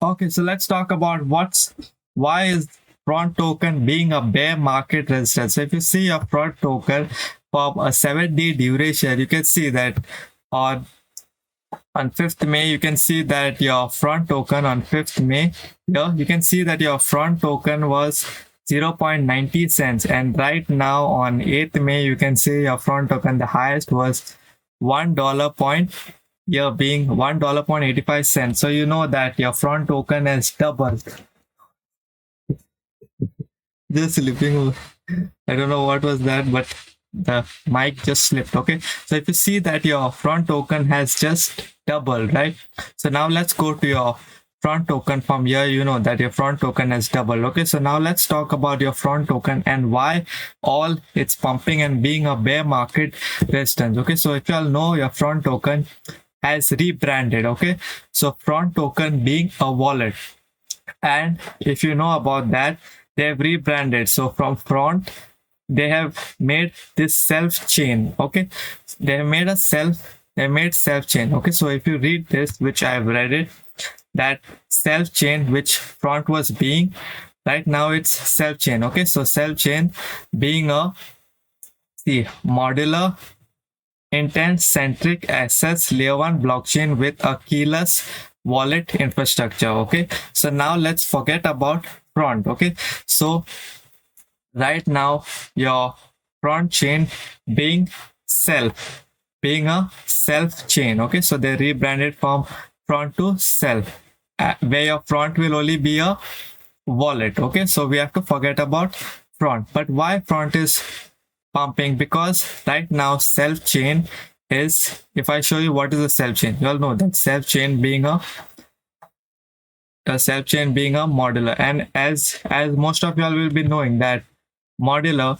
Okay, so let's talk about why is front token being a bear market resistance. So if you see a front token from a 7-day duration, you can see that on 5th May, you can see that your front token on 5th May, here you can see that your front token was 0.90 cents, and right now on 8th May, you can see your front token, the highest was $1 point, here being $1.85. So you know that your front token has doubled. Just slipping. I don't know what was that, but the mic just slipped. Okay, so if you see that your front token has just doubled, right? So now let's go to your front token. From here, you know that your front token has doubled. Okay, so now let's talk about your front token and why all it's pumping and being a bear market resistance. Okay, so if you all know, your front token has rebranded. Okay, so front token being a wallet, and if you know about that, they have rebranded. So from front, they have made this self chain. Okay, they have made self chain. Okay, so if you read this, which I have read it, that self chain which front was being, right now it's self chain. Okay, so self chain being a modular intent centric assets layer 1 blockchain with a keyless wallet infrastructure. Okay, so now let's forget about front. Okay, so right now your front chain being a self chain. Okay, so they rebranded from front to self, where your front will only be a wallet. Okay, so we have to forget about front. But why front is pumping? Because right now self chain is, if I show you what is a self chain, you all know that self chain being a modular, and as most of y'all will be knowing that modular,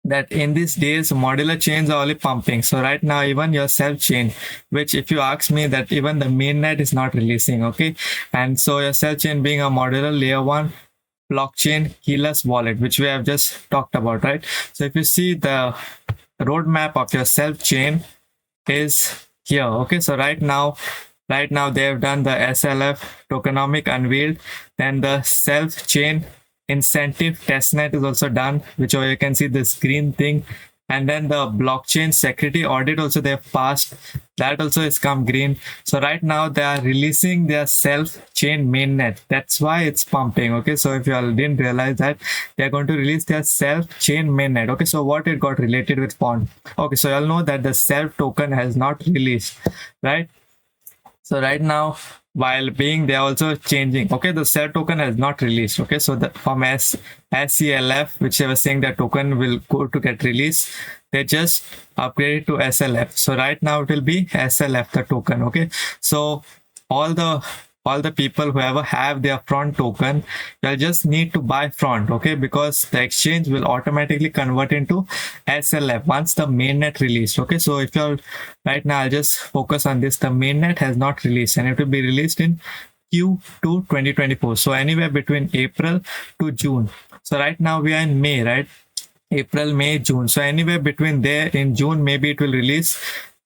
that in these days modular chains are only pumping. So right now even your self chain, which if you ask me, that even the mainnet is not releasing. Okay, and so your self chain being a modular layer 1 blockchain keyless wallet, which we have just talked about, right? So if you see the roadmap of your self chain is here. Okay, so right now they have done the SLF tokenomic unveiled, then the self chain incentive testnet is also done, which you can see this green thing, and then the blockchain security audit also they have passed, that also is come green. So right now they are releasing their self chain mainnet, that's why it's pumping. Okay, so if you all didn't realize that, they're going to release their self chain mainnet. Okay, so what it got related with font. Okay, so you all know that the self token has not released, right? So right now, while being, they are also changing. Okay, the self token has not released. Okay, so the from SCLF, which they were saying that token will go to get released, they just upgraded to SLF. So right now it will be SLF, the token. Okay, so all the people who ever have their front token, they'll just need to buy front. Okay, because the exchange will automatically convert into SLF once the mainnet released. Okay, so if you're right now, I'll just focus on this. The mainnet has not released, and it will be released in Q2 2024. So anywhere between April to June. So right now we are in May, right? April, May, June. So anywhere between there, in June maybe it will release,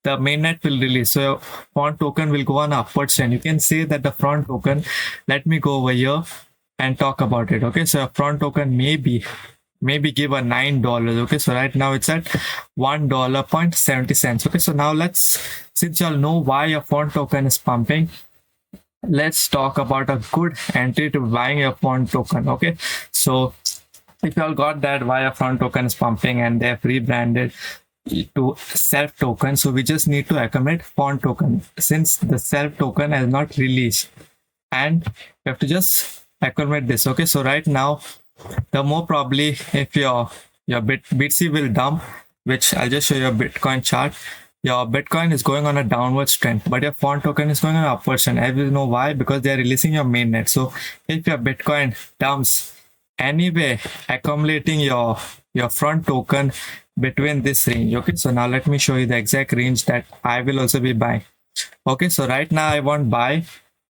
the mainnet will release. So front token will go on upward trend. You can see that the front token, let me go over here and talk about it. Okay, so a front token maybe give a $9. Okay, so right now it's at $1.70. Okay, so now since y'all know why your front token is pumping, let's talk about a good entry to buying your front token. Okay, so if y'all got that why your front token is pumping and they've rebranded to self token, so we just need to accumulate front token since the self token has not released, and we have to just accumulate this. Okay, so right now, the more probably if your BTC will dump, which I'll just show you a Bitcoin chart, your Bitcoin is going on a downward trend, but your front token is going on an upward trend. I will know why, because they are releasing your mainnet. So if your Bitcoin dumps, anyway, accumulating your front token between this range. Okay, so now let me show you the exact range that I will also be buying. Okay, so right now I want buy.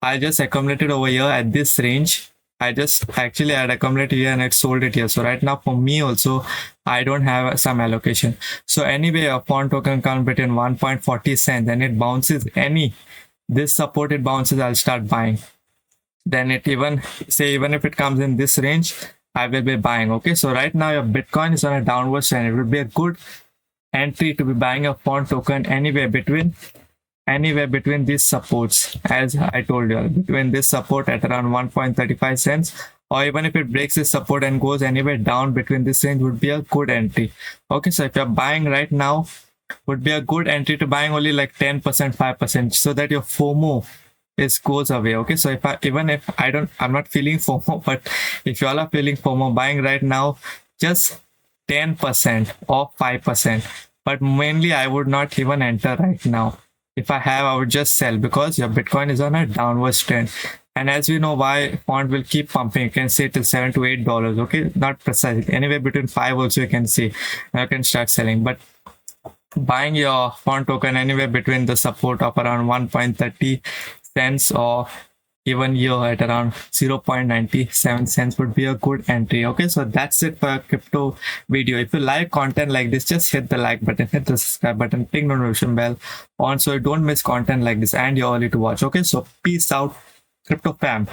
I just accumulated over here at this range. I had accumulated here and I sold it here. So right now for me also, I don't have some allocation. So anyway, a front token count between 1.40 cents and it bounces this support it bounces, I'll start buying. then it even say, even if it comes in this range, I will be buying. Okay, so right now your Bitcoin is on a downward trend. It would be a good entry to be buying a Font token anywhere between these supports, as I told you, between this support at around 1.35 cents, or even if it breaks this support and goes anywhere down between this range, would be a good entry. Okay, so if you're buying right now, would be a good entry to buying only like 10%, 5%, so that your FOMO is goes away. Okay, so if I, even if I'm not feeling FOMO, but if you all are feeling FOMO, buying right now just 10% or 5%, but mainly I would not even enter right now. If I have, I would just sell, because your Bitcoin is on a downward trend. And as we know, why Font will keep pumping, you can say till $7 to $8. Okay, not precisely, anywhere between 5 also you can see. You can start selling, but buying your Font token anywhere between the support of around 1.30 cents or even here at around 0.97 cents would be a good entry. Okay, so that's it for a crypto video. If you like content like this, just hit the like button, hit the subscribe button, ping notification bell on so you don't miss content like this and you're early to watch. Okay, so peace out, crypto fam.